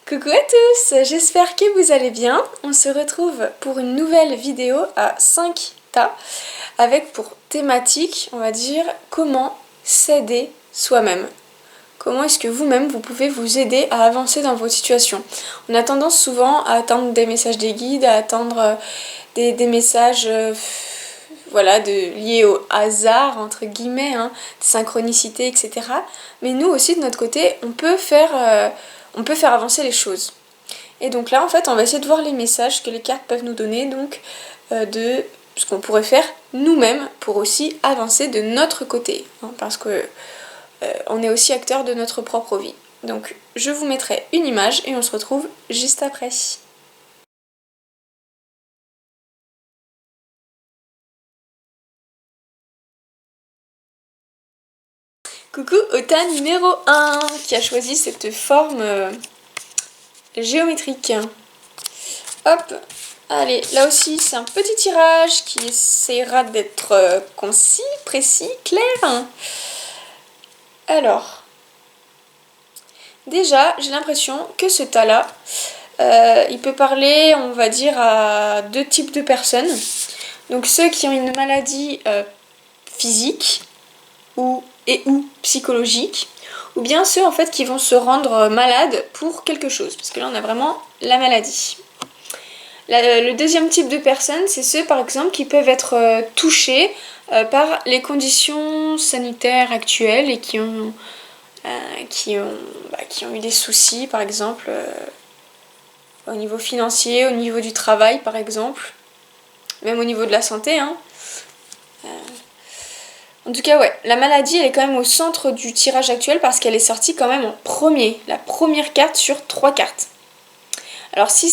Coucou à tous, j'espère que vous allez bien. On se retrouve pour une nouvelle vidéo à 5 tas avec pour thématique, on va dire, comment s'aider soi-même. Comment est-ce que vous-même vous pouvez vous aider à avancer dans vos situations. On a tendance souvent à attendre des messages des guides, à attendre des messages voilà, liés au hasard, entre guillemets, hein, de synchronicité, etc. Mais nous aussi, de notre côté, on peut faire avancer les choses. Et donc là, en fait, on va essayer de voir les messages que les cartes peuvent nous donner, donc de ce qu'on pourrait faire nous-mêmes pour aussi avancer de notre côté, hein, parce que on est aussi acteur de notre propre vie. Donc je vous mettrai une image et on se retrouve juste après. Coucou au tas numéro 1 qui a choisi cette forme géométrique. Hop, allez, là aussi c'est un petit tirage qui essaiera d'être concis, précis, clair. Alors, déjà j'ai l'impression que ce tas-là, il peut parler, on va dire, à deux types de personnes. Donc ceux qui ont une maladie physique ou psychologique, ou bien ceux en fait qui vont se rendre malades pour quelque chose, parce que là on a vraiment la maladie. Le deuxième type de personnes, c'est ceux par exemple qui peuvent être touchés par les conditions sanitaires actuelles et qui ont eu des soucis par exemple au niveau financier, au niveau du travail par exemple, même au niveau de la santé, hein. En tout cas, ouais, la maladie, elle est quand même au centre du tirage actuel parce qu'elle est sortie quand même en premier, la première carte sur 3 cartes. Alors si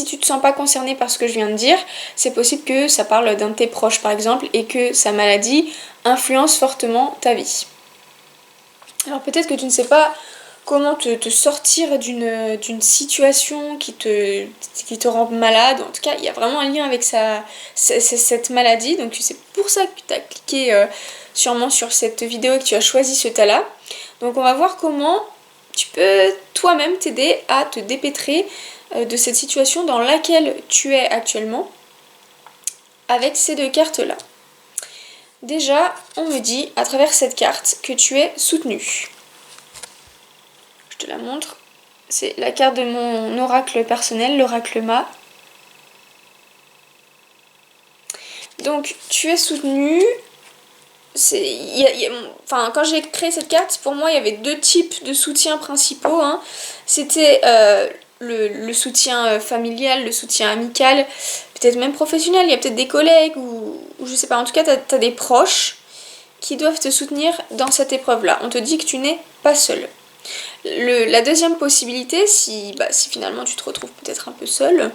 tu te sens pas concerné par ce que je viens de dire, c'est possible que ça parle d'un de tes proches par exemple et que sa maladie influence fortement ta vie. Alors peut-être que tu ne sais pas comment te sortir d'une situation qui te rend malade. En tout cas, il y a vraiment un lien avec cette maladie. Donc c'est pour ça que tu as cliqué sûrement sur cette vidéo et que tu as choisi ce tas-là. Donc on va voir comment tu peux toi-même t'aider à te dépêtrer de cette situation dans laquelle tu es actuellement avec ces deux cartes-là. Déjà, on me dit à travers cette carte que tu es soutenu. Je te la montre. C'est la carte de mon oracle personnel, l'oracle Ma. Donc, tu es soutenu. Quand j'ai créé cette carte, pour moi, il y avait deux types de soutien principaux, hein. C'était le soutien familial, le soutien amical, peut-être même professionnel. Il y a peut-être des collègues ou je sais pas. En tout cas, tu as des proches qui doivent te soutenir dans cette épreuve-là. On te dit que tu n'es pas seul. La deuxième possibilité, si finalement tu te retrouves peut-être un peu seul,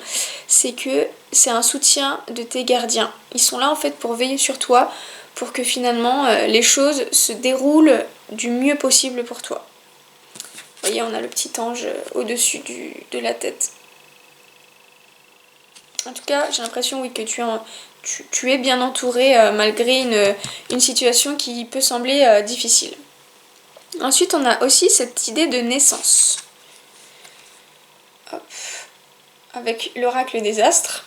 c'est que c'est un soutien de tes gardiens. Ils sont là en fait pour veiller sur toi, pour que finalement les choses se déroulent du mieux possible pour toi. Vous voyez, on a le petit ange au-dessus de la tête. En tout cas, j'ai l'impression oui, que tu es bien entouré malgré une situation qui peut sembler difficile. Ensuite, on a aussi cette idée de naissance. Hop. Avec l'oracle des astres.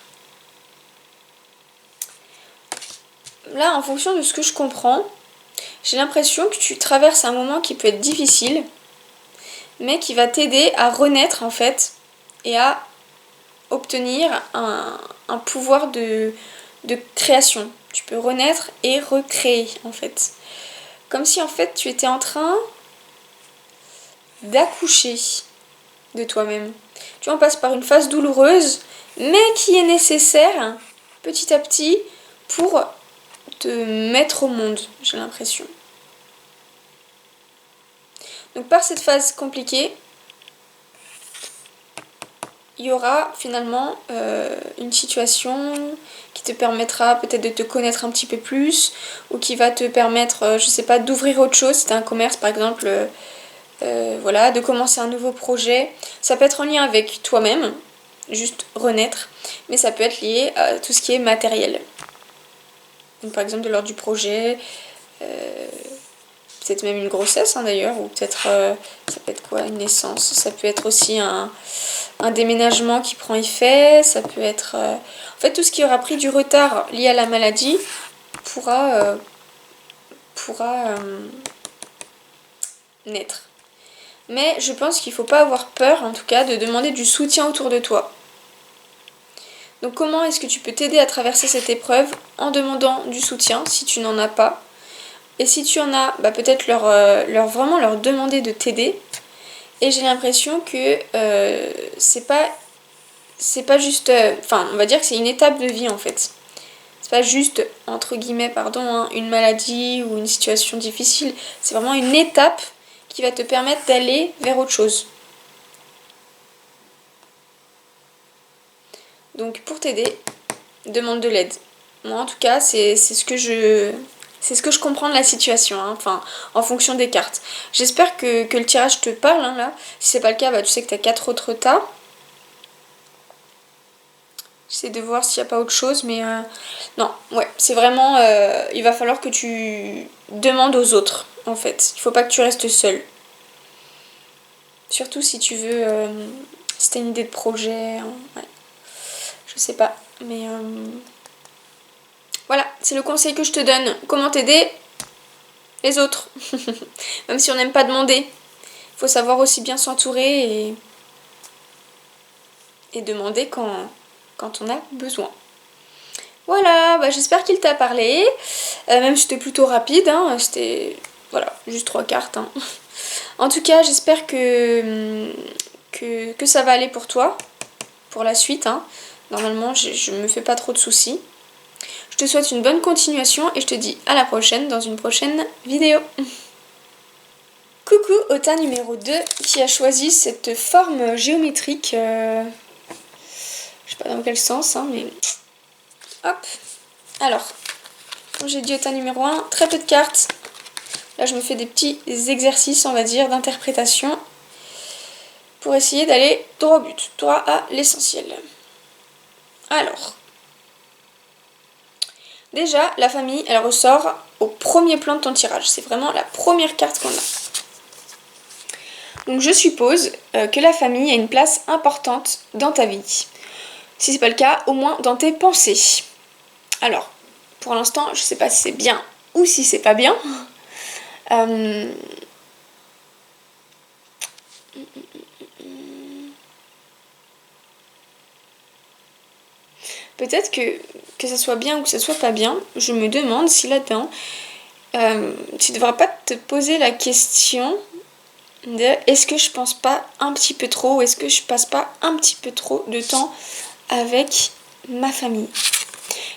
Là, en fonction de ce que je comprends, j'ai l'impression que tu traverses un moment qui peut être difficile, mais qui va t'aider à renaître en fait et à obtenir un pouvoir de création. Tu peux renaître et recréer en fait. Comme si en fait tu étais en train d'accoucher de toi-même. Tu vois, on passe par une phase douloureuse, mais qui est nécessaire petit à petit pour te mettre au monde, j'ai l'impression. Donc par cette phase compliquée, il y aura finalement une situation qui te permettra peut-être de te connaître un petit peu plus ou qui va te permettre, je sais pas, d'ouvrir autre chose. Si tu as un commerce par exemple, voilà, de commencer un nouveau projet. Ça peut être en lien avec toi-même, juste renaître, mais ça peut être lié à tout ce qui est matériel. Donc par exemple de l'ordre du projet, peut-être même une grossesse d'ailleurs, ou peut-être, ça peut être quoi, une naissance, ça peut être aussi un déménagement qui prend effet, ça peut être... En fait, tout ce qui aura pris du retard lié à la maladie pourra naître. Mais je pense qu'il ne faut pas avoir peur, en tout cas, de demander du soutien autour de toi. Donc comment est-ce que tu peux t'aider à traverser cette épreuve en demandant du soutien si tu n'en as pas? Et si tu en as, peut-être vraiment leur demander de t'aider. Et j'ai l'impression que c'est pas juste... on va dire que c'est une étape de vie en fait. C'est pas juste, entre guillemets, une maladie ou une situation difficile. C'est vraiment une étape qui va te permettre d'aller vers autre chose. Donc pour t'aider, demande de l'aide. Moi en tout cas, c'est ce que je comprends de la situation, en fonction des cartes. J'espère que le tirage te parle, là. Si c'est pas le cas, tu sais que tu as 4 autres tas. J'essaie de voir s'il n'y a pas autre chose, mais non, ouais, c'est vraiment... il va falloir que tu demandes aux autres, en fait. Il faut pas que tu restes seule. Surtout si tu veux... si t'as une idée de projet, ouais. Je sais pas, mais... Voilà, c'est le conseil que je te donne. Comment t'aider? Les autres. Même si on n'aime pas demander. Il faut savoir aussi bien s'entourer et demander quand on a besoin. Voilà, j'espère qu'il t'a parlé. Même si c'était plutôt rapide, c'était voilà, juste 3 cartes. En tout cas, j'espère que ça va aller pour toi, pour la suite. Normalement, je me fais pas trop de soucis. Je te souhaite une bonne continuation et je te dis à la prochaine dans une prochaine vidéo. Coucou au tas numéro 2 qui a choisi cette forme géométrique. Je sais pas dans quel sens, mais... Hop. Alors, comme j'ai dit au tas numéro 1, très peu de cartes. Là, je me fais des petits exercices, on va dire, d'interprétation pour essayer d'aller droit au but, droit à l'essentiel. Alors... Déjà, la famille, elle ressort au premier plan de ton tirage. C'est vraiment la première carte qu'on a. Donc je suppose que la famille a une place importante dans ta vie. Si c'est pas le cas, au moins dans tes pensées. Alors, pour l'instant, je sais pas si c'est bien ou si c'est pas bien. Peut-être que ça soit bien ou que ça soit pas bien. Je me demande si là-dedans, tu devras pas te poser la question de est-ce que je pense pas un petit peu trop ou est-ce que je passe pas un petit peu trop de temps avec ma famille?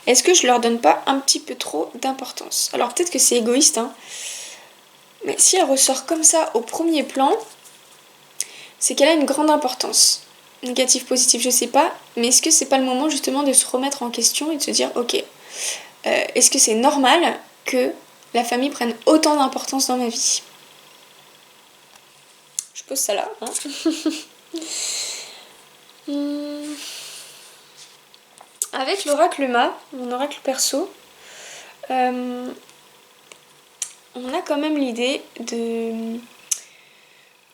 Est-ce que je leur donne pas un petit peu trop d'importance? Alors peut-être que c'est égoïste, mais si elle ressort comme ça au premier plan, c'est qu'elle a une grande importance. Négatif, positif, je sais pas, mais est-ce que c'est pas le moment justement de se remettre en question et de se dire ok, est-ce que c'est normal que la famille prenne autant d'importance dans ma vie? Je pose ça là. Avec l'oracle Ma, mon oracle perso, on a quand même l'idée de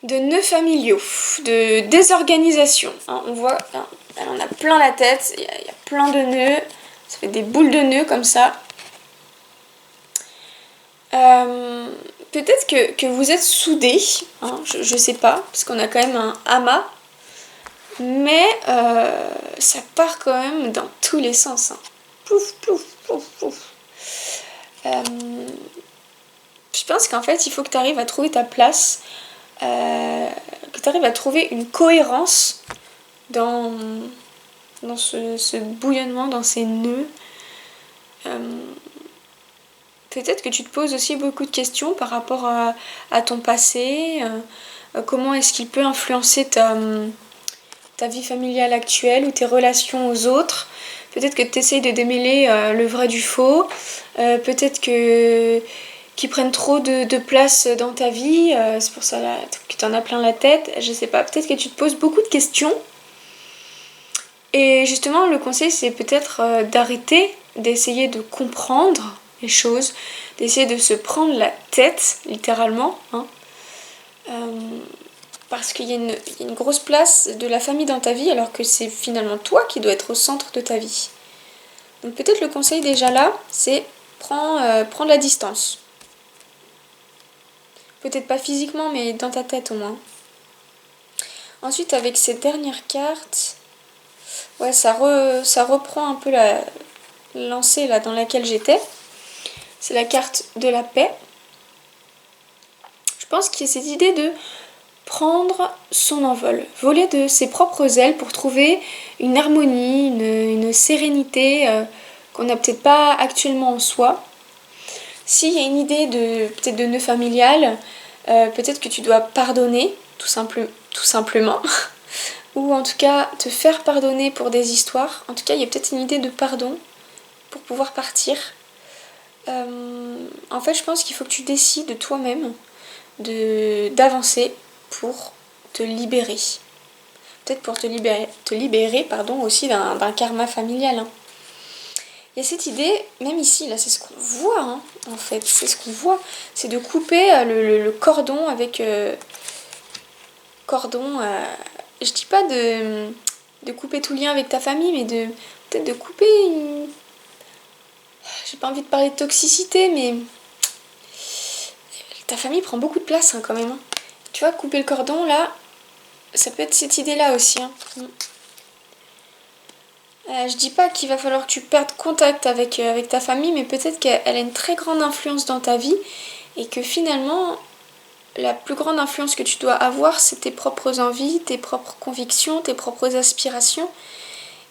nœuds familiaux, de désorganisation. On voit, elle en a plein la tête, il y a plein de nœuds, ça fait des boules de nœuds comme ça. Peut-être que vous êtes soudés, je sais pas, parce qu'on a quand même un amas, mais ça part quand même dans tous les sens. Plouf, plouf, plouf, plouf. Je pense qu'en fait, il faut que tu arrives à trouver ta place, que tu arrives à trouver une cohérence dans ce bouillonnement, dans ces nœuds. Peut-être que tu te poses aussi beaucoup de questions par rapport à ton passé, comment est-ce qu'il peut influencer ta vie familiale actuelle ou tes relations aux autres. Peut-être que tu essayes de démêler le vrai du faux, peut-être qu'ils prennent trop de place dans ta vie, c'est pour ça là, que tu en as plein la tête, je sais pas, peut-être que tu te poses beaucoup de questions. Et justement, le conseil, c'est peut-être d'arrêter d'essayer de comprendre les choses, d'essayer de se prendre la tête, littéralement, hein, parce qu'il y a une grosse place de la famille dans ta vie, alors que c'est finalement toi qui dois être au centre de ta vie. Donc peut-être le conseil déjà là, c'est prendre la distance. Peut-être pas physiquement, mais dans ta tête au moins. Ensuite, avec cette dernière carte, ouais, ça reprend un peu la lancée là dans laquelle j'étais. C'est la carte de la paix. Je pense qu'il y a cette idée de prendre son envol, voler de ses propres ailes pour trouver une harmonie, une sérénité qu'on n'a peut-être pas actuellement en soi. S'il y a une idée peut-être de nœud familial, peut-être que tu dois pardonner, tout simplement. Ou en tout cas te faire pardonner pour des histoires. En tout cas, il y a peut-être une idée de pardon pour pouvoir partir. En fait, je pense qu'il faut que tu décides toi-même d'avancer pour te libérer. Peut-être pour te libérer aussi d'un karma familial. Hein. Il y a cette idée, même ici, là, c'est ce qu'on voit, hein, en fait. C'est ce qu'on voit. C'est de couper le cordon avec... je dis pas de couper tout lien avec ta famille, mais peut-être de couper j'ai pas envie de parler de toxicité, mais ta famille prend beaucoup de place hein, quand même. Hein. Tu vois, couper le cordon, là, ça peut être cette idée-là aussi. Hein. Je dis pas qu'il va falloir que tu perdes contact avec ta famille, mais peut-être qu'elle a une très grande influence dans ta vie et que finalement, la plus grande influence que tu dois avoir, c'est tes propres envies, tes propres convictions, tes propres aspirations.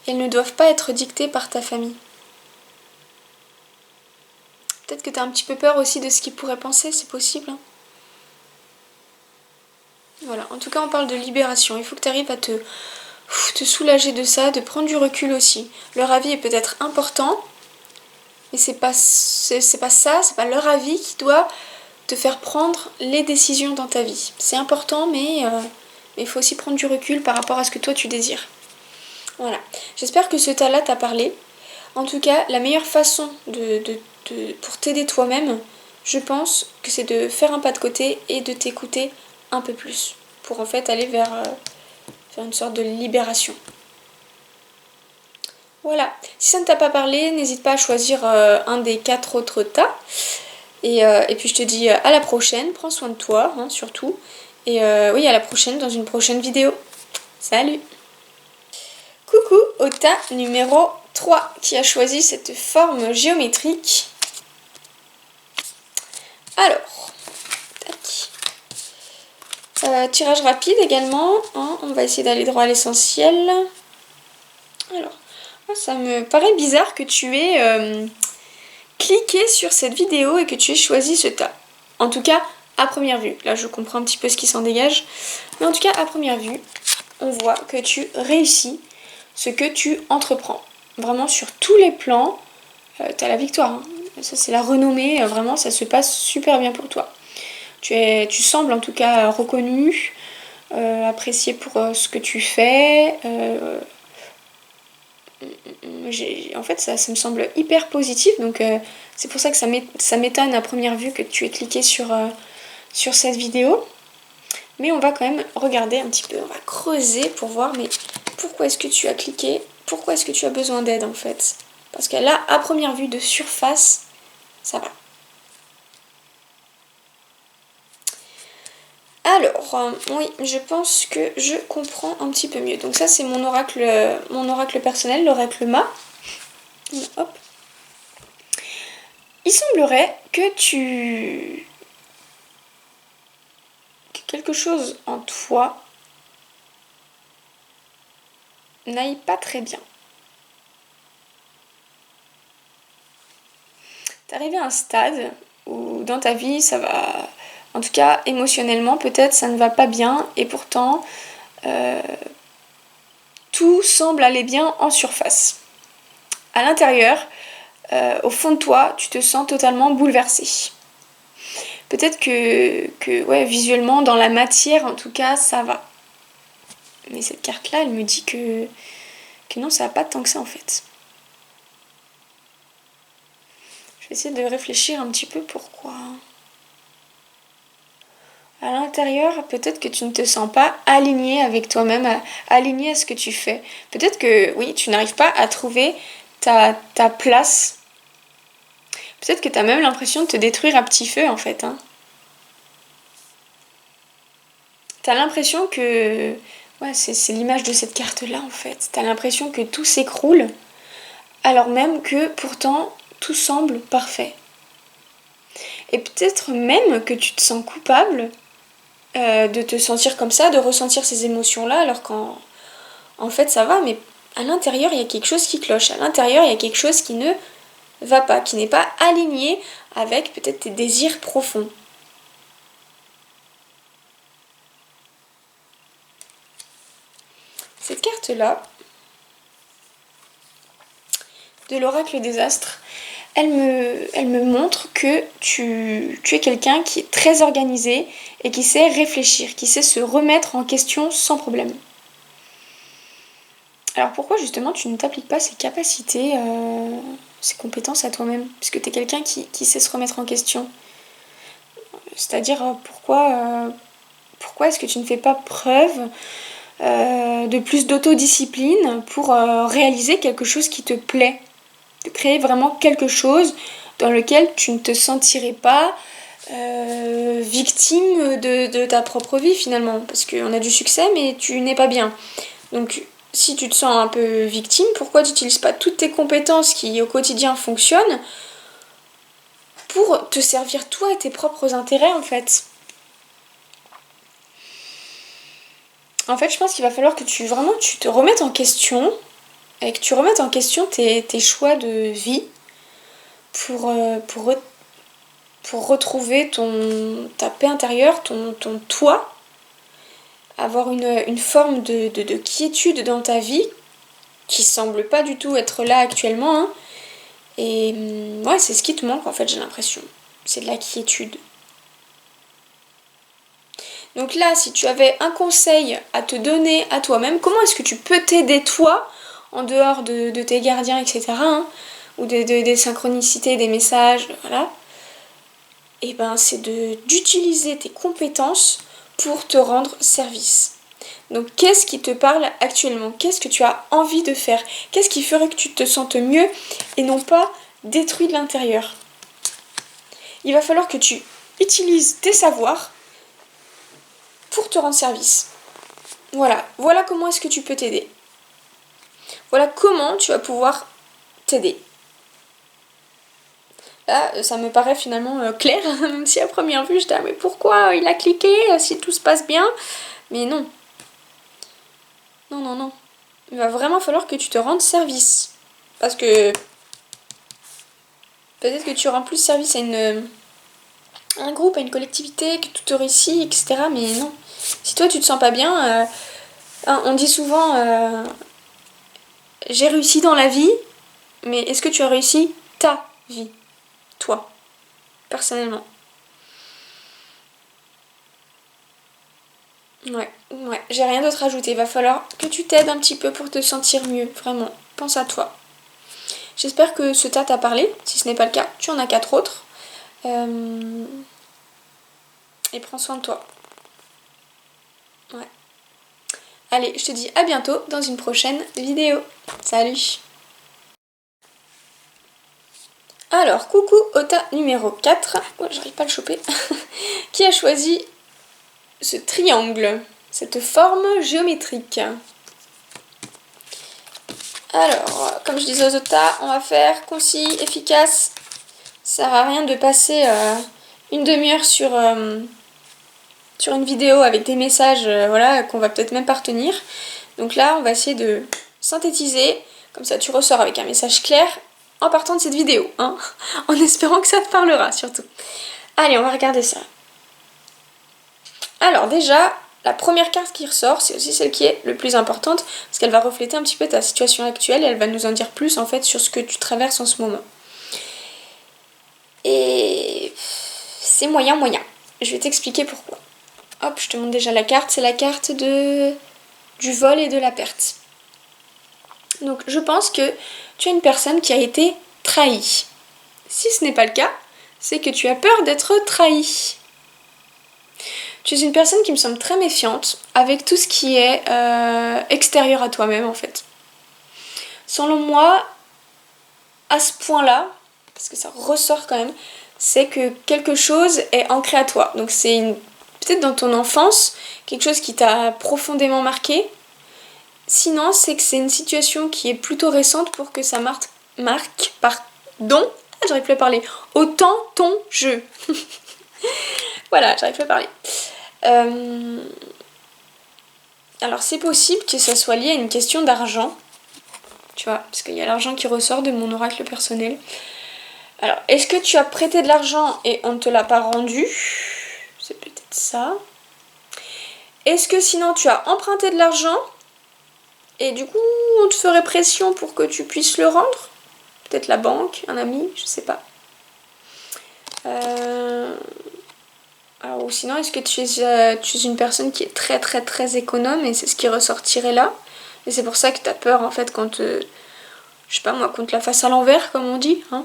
Et elles ne doivent pas être dictées par ta famille. Peut-être que tu as un petit peu peur aussi de ce qu'ils pourraient penser, c'est possible. Hein. Voilà, en tout cas on parle de libération. Il faut que tu arrives à te soulager de ça, de prendre du recul aussi. Leur avis est peut-être important, mais c'est pas ça, c'est pas leur avis qui doit te faire prendre les décisions dans ta vie. C'est important, mais il faut aussi prendre du recul par rapport à ce que toi tu désires. Voilà, j'espère que ce tas-là t'a parlé. En tout cas, la meilleure façon pour t'aider toi-même, je pense que c'est de faire un pas de côté et de t'écouter un peu plus. Pour en fait aller vers une sorte de libération. Voilà, si ça ne t'a pas parlé, n'hésite pas à choisir un des 4 autres tas. Et puis je te dis à la prochaine, prends soin de toi, hein, surtout. Et oui, à la prochaine dans une prochaine vidéo. Salut! Coucou au tas numéro 3 qui a choisi cette forme géométrique. Alors, tac. Tirage rapide également, hein, on va essayer d'aller droit à l'essentiel. Alors, ça me paraît bizarre que tu aies cliqué sur cette vidéo et que tu aies choisi ce tas. En tout cas, à première vue. Là, je comprends un petit peu ce qui s'en dégage. Mais en tout cas, à première vue, on voit que tu réussis ce que tu entreprends. Vraiment, sur tous les plans, tu as la victoire. Hein. Ça, c'est la renommée. Vraiment, ça se passe super bien pour toi. Tu sembles en tout cas reconnu, apprécié pour ce que tu fais. En fait, ça me semble hyper positif. Donc, c'est pour ça que ça m'étonne à première vue que tu aies cliqué sur cette vidéo. Mais on va quand même regarder un petit peu. On va creuser pour voir, mais pourquoi est-ce que tu as cliqué? Pourquoi est-ce que tu as besoin d'aide en fait? Parce que là, à première vue de surface, ça va. Alors, oui, je pense que je comprends un petit peu mieux. Donc ça, c'est mon oracle personnel, l'oracle Ma. Hop. Il semblerait que quelque chose en toi n'aille pas très bien. T'es arrivé à un stade où dans ta vie, ça va... En tout cas, émotionnellement, peut-être, ça ne va pas bien. Et pourtant, tout semble aller bien en surface. À l'intérieur, au fond de toi, tu te sens totalement bouleversé. Peut-être que ouais, visuellement, dans la matière, en tout cas, ça va. Mais cette carte-là, elle me dit que non, ça va pas tant que ça, en fait. Je vais essayer de réfléchir un petit peu pourquoi. À l'intérieur, peut-être que tu ne te sens pas aligné avec toi-même, aligné à ce que tu fais. Peut-être que, oui, tu n'arrives pas à trouver ta place. Peut-être que tu as même l'impression de te détruire à petit feu, en fait. Hein. Tu as l'impression que... Ouais, c'est l'image de cette carte-là, en fait. Tu as l'impression que tout s'écroule, alors même que, pourtant, tout semble parfait. Et peut-être même que tu te sens coupable de te sentir comme ça, de ressentir ces émotions-là, alors qu'en fait ça va, mais à l'intérieur il y a quelque chose qui cloche, à l'intérieur il y a quelque chose qui ne va pas, qui n'est pas aligné avec peut-être tes désirs profonds. Cette carte-là, de l'oracle des astres, elle me montre que tu es quelqu'un qui est très organisé et qui sait réfléchir, qui sait se remettre en question sans problème. Alors pourquoi justement tu ne t'appliques pas ces capacités, ces compétences à toi-même? Puisque tu es quelqu'un qui sait se remettre en question. C'est-à-dire pourquoi est-ce que tu ne fais pas preuve de plus d'autodiscipline pour réaliser quelque chose qui te plaît? De créer vraiment quelque chose dans lequel tu ne te sentirais pas victime de ta propre vie finalement. Parce qu'on a du succès mais tu n'es pas bien. Donc si tu te sens un peu victime, pourquoi tu n'utilises pas toutes tes compétences qui au quotidien fonctionnent pour te servir toi et tes propres intérêts en fait? En fait, je pense qu'il va falloir que tu te remettes en question et que tu remettes en question tes choix de vie pour retrouver ta paix intérieure, ton toi, avoir une forme de quiétude dans ta vie qui semble pas du tout être là actuellement. Hein. Et ouais, c'est ce qui te manque en fait, j'ai l'impression. C'est de la quiétude. Donc là, si tu avais un conseil à te donner à toi-même, comment est-ce que tu peux t'aider toi, en dehors de tes gardiens, etc., hein, ou des synchronicités, des messages, voilà, et ben c'est d'utiliser tes compétences pour te rendre service. Donc qu'est-ce qui te parle actuellement? Qu'est-ce que tu as envie de faire? Qu'est-ce qui ferait que tu te sentes mieux et non pas détruit de l'intérieur? Il va falloir que tu utilises tes savoirs pour te rendre service. Voilà comment est-ce que tu peux t'aider. Voilà comment tu vas pouvoir t'aider. Là, ça me paraît finalement clair, même si à première vue, j'étais mais pourquoi il a cliqué si tout se passe bien? Mais non. Non. Il va vraiment falloir que tu te rendes service. Parce que peut-être que tu rends plus service à un groupe, à une collectivité, que tout te réussit, etc. Mais non. Si toi tu te sens pas bien, on dit souvent j'ai réussi dans la vie, mais est-ce que tu as réussi ta vie? Toi, personnellement. Ouais, j'ai rien d'autre à ajouter. Il va falloir que tu t'aides un petit peu pour te sentir mieux, vraiment. Pense à toi. J'espère que ce tas t'a parlé. Si ce n'est pas le cas, tu en as 4 autres. Et prends soin de toi. Ouais. Allez, je te dis à bientôt dans une prochaine vidéo. Salut! Alors, coucou Ota numéro 4. Oh, j'arrive pas à le choper. Qui a choisi ce triangle, cette forme géométrique. Alors, comme je disais aux Ota, on va faire concis, efficace. Ça sert à rien de passer une demi-heure sur une vidéo avec des messages voilà, qu'on va peut-être même pas retenir. Donc là, on va essayer de synthétiser. Comme ça, tu ressors avec un message clair en partant de cette vidéo. Hein, en espérant que ça te parlera surtout. Allez, on va regarder ça. Alors déjà, la première carte qui ressort, c'est aussi celle qui est le plus importante parce qu'elle va refléter un petit peu ta situation actuelle et elle va nous en dire plus en fait sur ce que tu traverses en ce moment. Et c'est moyen. Je vais t'expliquer pourquoi. Hop, je te montre déjà la carte. C'est la carte du vol et de la perte. Donc je pense que tu es une personne qui a été trahie. Si ce n'est pas le cas, c'est que tu as peur d'être trahi. Tu es une personne qui me semble très méfiante avec tout ce qui est extérieur à toi-même en fait. Selon moi, à ce point-là, parce que ça ressort quand même, c'est que quelque chose est ancré à toi. Donc c'est peut-être dans ton enfance, quelque chose qui t'a profondément marqué. Sinon, c'est que c'est une situation qui est plutôt récente pour que ça j'arrive plus à parler, autant ton jeu. Voilà, j'arrive plus à parler. Alors c'est possible que ça soit lié à une question d'argent, tu vois, parce qu'il y a l'argent qui ressort de mon oracle personnel. Alors, est-ce que tu as prêté de l'argent et on ne te l'a pas rendu? C'est peut-être ça. Est-ce que sinon tu as emprunté de l'argent et du coup on te ferait pression pour que tu puisses le rendre? Peut-être la banque, un ami, je sais pas. Alors, ou sinon, est-ce que tu es une personne qui est très très très économe et c'est ce qui ressortirait là? Et c'est pour ça que tu as peur en fait quand, je sais pas moi, qu'on te la fasse à l'envers comme on dit, hein.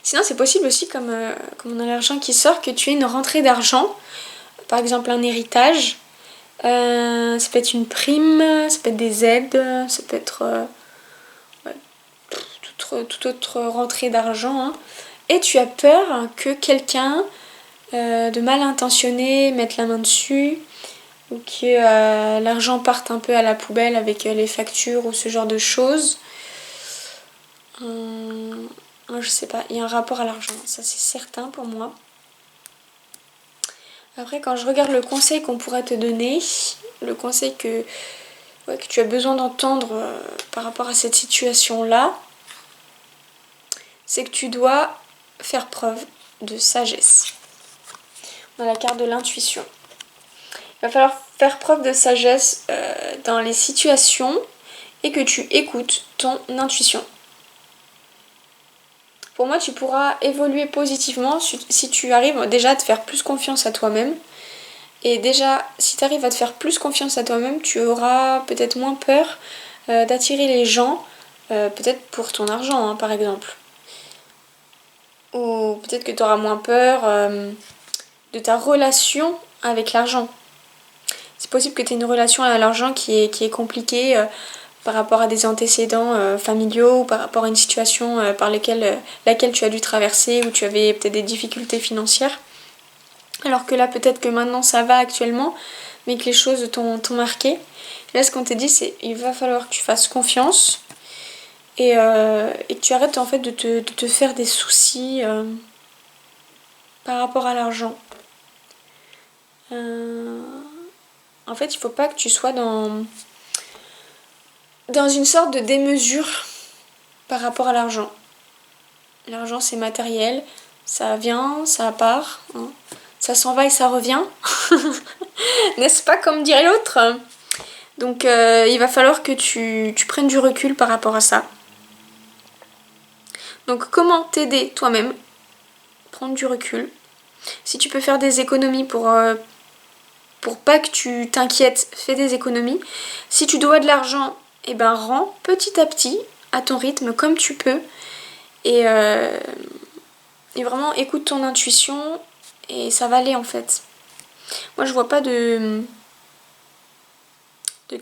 Sinon, c'est possible aussi, comme on a l'argent qui sort, que tu aies une rentrée d'argent, par exemple un héritage. Ça peut être une prime, ça peut être des aides, ça peut être ouais, toute autre rentrée d'argent, hein. Et tu as peur que quelqu'un de mal intentionné mette la main dessus ou que l'argent parte un peu à la poubelle avec les factures ou ce genre de choses. Je sais pas, il y a un rapport à l'argent, ça c'est certain pour moi. Après, quand je regarde le conseil qu'on pourrait te donner, le conseil que tu as besoin d'entendre par rapport à cette situation-là, c'est que tu dois faire preuve de sagesse. On a la carte de l'intuition. Il va falloir faire preuve de sagesse dans les situations et que tu écoutes ton intuition. Pour moi, tu pourras évoluer positivement si tu arrives déjà à te faire plus confiance à toi-même. Et déjà, si tu arrives à te faire plus confiance à toi-même, tu auras peut-être moins peur d'attirer les gens, peut-être pour ton argent, hein, par exemple. Ou peut-être que tu auras moins peur de ta relation avec l'argent. C'est possible que tu aies une relation à l'argent qui est compliquée par rapport à des antécédents familiaux ou par rapport à une situation par laquelle tu as dû traverser ou tu avais peut-être des difficultés financières. Alors que là, peut-être que maintenant ça va actuellement, mais que les choses t'ont marqué. Là, ce qu'on t'a dit, c'est il va falloir que tu fasses confiance et que tu arrêtes en fait de te faire des soucis par rapport à l'argent. En fait, il faut pas que tu sois dans une sorte de démesure par rapport à l'argent. L'argent, c'est matériel, ça vient, ça part, hein. Ça s'en va et ça revient. N'est-ce pas, comme dirait l'autre? Donc il va falloir que tu prennes du recul par rapport à ça. Donc comment t'aider toi-même? Prendre du recul. Si tu peux faire des économies pour pas que tu t'inquiètes, fais des économies. Si tu dois de l'argent, eh ben rends petit à petit, à ton rythme, comme tu peux. Et vraiment écoute ton intuition et ça va aller en fait. Moi je vois pas de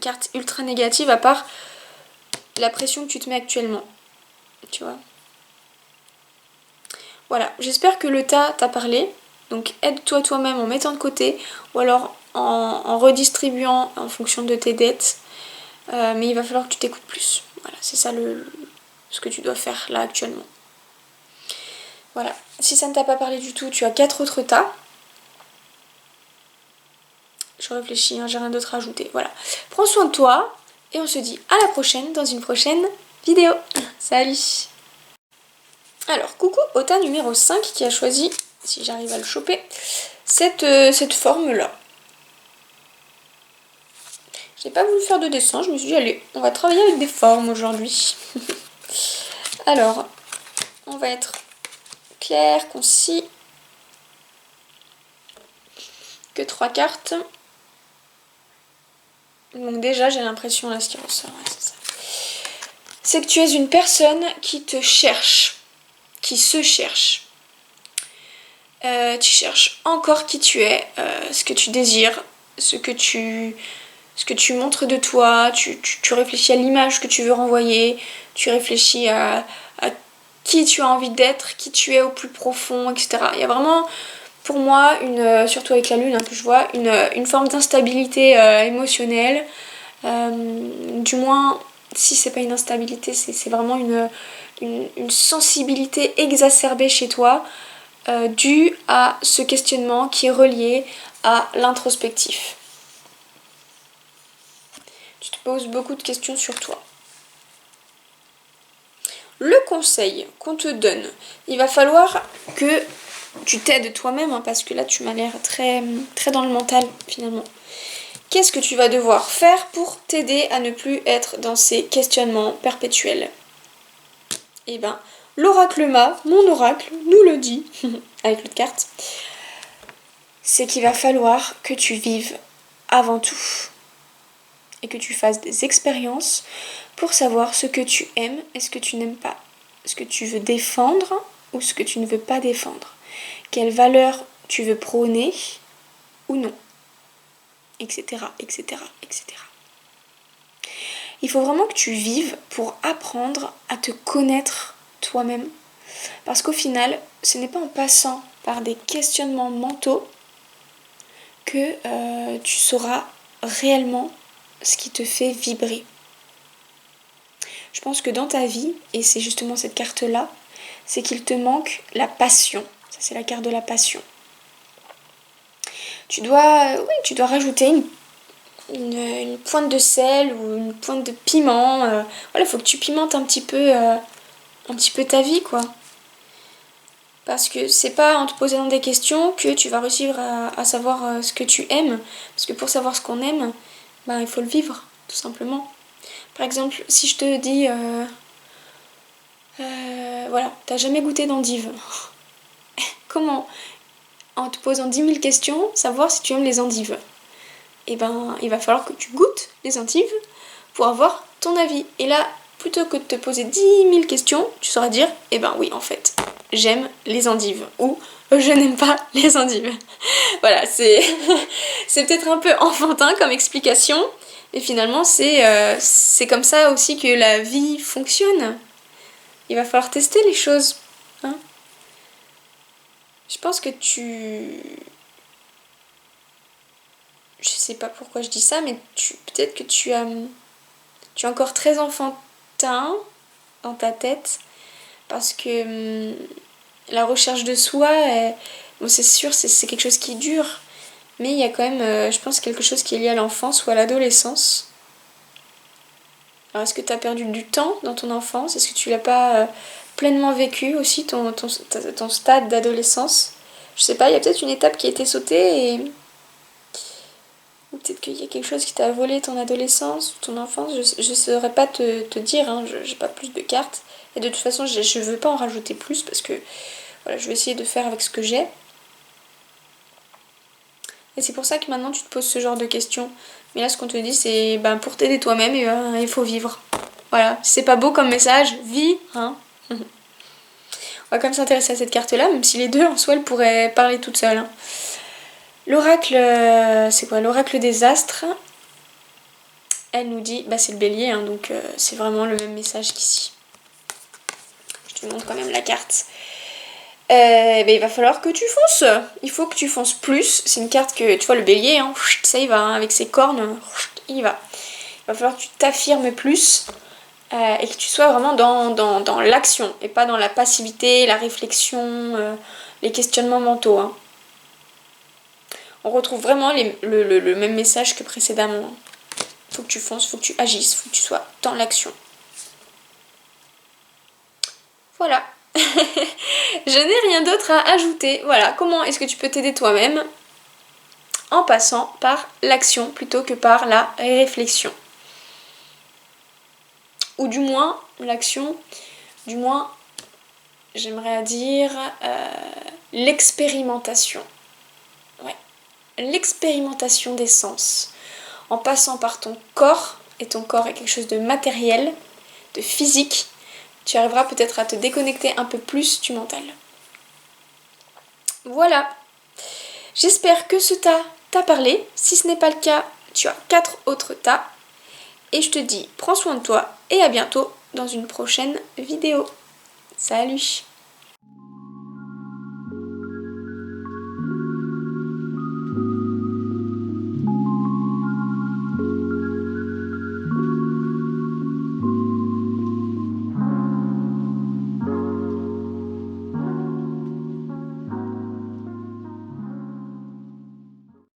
cartes ultra négatives à part la pression que tu te mets actuellement. Tu vois. Voilà, j'espère que le tas t'a parlé. Donc aide-toi toi-même en mettant de côté ou alors en redistribuant en fonction de tes dettes. Mais il va falloir que tu t'écoutes plus. Voilà, c'est ça ce que tu dois faire là actuellement. Voilà, si ça ne t'a pas parlé du tout, tu as 4 autres tas. Je réfléchis, hein, j'ai rien d'autre à ajouter. Voilà, prends soin de toi et on se dit à la prochaine dans une prochaine vidéo. Salut! Alors, coucou au tas numéro 5 qui a choisi, si j'arrive à le choper, cette forme-là. J'ai pas voulu faire de dessin, je me suis dit, allez, on va travailler avec des formes aujourd'hui. Alors, on va être clair, concis. Que 3 cartes. Donc déjà, j'ai l'impression, là, ce qui ressort, ouais, c'est ça. C'est que tu es une personne qui te cherche. qui se cherche. Tu cherches encore qui tu es, ce que tu désires, ce que tu montres de toi, tu réfléchis à l'image que tu veux renvoyer, tu réfléchis à qui tu as envie d'être, qui tu es au plus profond, etc. Il y a vraiment, pour moi, surtout avec la lune, que je vois, une forme d'instabilité émotionnelle. Du moins, si c'est pas une instabilité, c'est vraiment une sensibilité exacerbée chez toi, due à ce questionnement qui est relié à l'introspectif. Tu te poses beaucoup de questions sur toi. Le conseil qu'on te donne, il va falloir que tu t'aides toi-même, parce que là tu m'as l'air très, très dans le mental finalement. Qu'est-ce que tu vas devoir faire pour t'aider à ne plus être dans ces questionnements perpétuels? Eh ben, l'oracle Ma, mon oracle, nous le dit, avec l'autre carte, c'est qu'il va falloir que tu vives avant tout et que tu fasses des expériences pour savoir ce que tu aimes et ce que tu n'aimes pas, ce que tu veux défendre ou ce que tu ne veux pas défendre, quelles valeurs tu veux prôner ou non, etc., etc., etc. Il faut vraiment que tu vives pour apprendre à te connaître toi-même, parce qu'au final, ce n'est pas en passant par des questionnements mentaux que tu sauras réellement ce qui te fait vibrer. Je pense que dans ta vie, et c'est justement cette carte-là, c'est qu'il te manque la passion. Ça, c'est la carte de la passion. Tu dois rajouter une pointe de sel ou une pointe de piment. Voilà, il faut que tu pimentes un petit peu ta vie, quoi. Parce que c'est pas en te posant des questions que tu vas réussir à savoir ce que tu aimes. Parce que pour savoir ce qu'on aime, il faut le vivre, tout simplement. Par exemple, si je te dis, voilà, t'as jamais goûté d'endives. Comment, en te posant 10 000 questions, savoir si tu aimes les endives? Eh ben, il va falloir que tu goûtes les endives pour avoir ton avis. Et là, plutôt que de te poser 10 000 questions, tu sauras dire, eh ben oui, en fait, j'aime les endives. Ou je n'aime pas les endives. Voilà, c'est peut-être un peu enfantin comme explication. Et finalement, c'est comme ça aussi que la vie fonctionne. Il va falloir tester les choses. Hein. Je pense que je sais pas pourquoi je dis ça, mais peut-être que tu es encore très enfantin dans ta tête, parce que la recherche de soi, bon, c'est sûr, c'est quelque chose qui dure, mais il y a quand même, je pense, quelque chose qui est lié à l'enfance ou à l'adolescence. Alors, est-ce que tu as perdu du temps dans ton enfance? Est-ce que tu l'as pas pleinement vécu aussi, ton stade d'adolescence? Je sais pas, il y a peut-être une étape qui a été sautée, ou peut-être qu'il y a quelque chose qui t'a volé ton adolescence ou ton enfance. Je saurais pas te dire, hein, j'ai pas plus de cartes. Et de toute façon, je veux pas en rajouter plus, parce que voilà, je vais essayer de faire avec ce que j'ai. Et c'est pour ça que maintenant tu te poses ce genre de questions. Mais là, ce qu'on te dit, c'est pour t'aider toi-même, il faut vivre. Voilà, si c'est pas beau comme message, vis, hein. On va quand même s'intéresser à cette carte-là, même si les deux en soi, elles pourraient parler toutes seules. Hein. L'oracle, c'est quoi? L'oracle des astres. Elle nous dit, c'est le bélier, hein, donc c'est vraiment le même message qu'ici. Je te montre quand même la carte. Il va falloir que tu fonces. Il faut que tu fonces plus. C'est une carte que, tu vois, le bélier, hein, ça y va, hein, avec ses cornes, il y va. Il va falloir que tu t'affirmes plus et que tu sois vraiment dans l'action et pas dans la passivité, la réflexion, les questionnements mentaux. Hein. On retrouve vraiment le même message que précédemment. Faut que tu fonces, faut que tu agisses, faut que tu sois dans l'action. Voilà. Je n'ai rien d'autre à ajouter. Voilà, comment est-ce que tu peux t'aider toi-même en passant par l'action plutôt que par la réflexion. Ou du moins, l'action, du moins, j'aimerais dire l'expérimentation. Ouais, l'expérimentation des sens. En passant par ton corps, et ton corps est quelque chose de matériel, de physique, tu arriveras peut-être à te déconnecter un peu plus du mental. Voilà, j'espère que ce tas t'a parlé. Si ce n'est pas le cas, tu as 4 autres tas. Et je te dis, prends soin de toi et à bientôt dans une prochaine vidéo. Salut!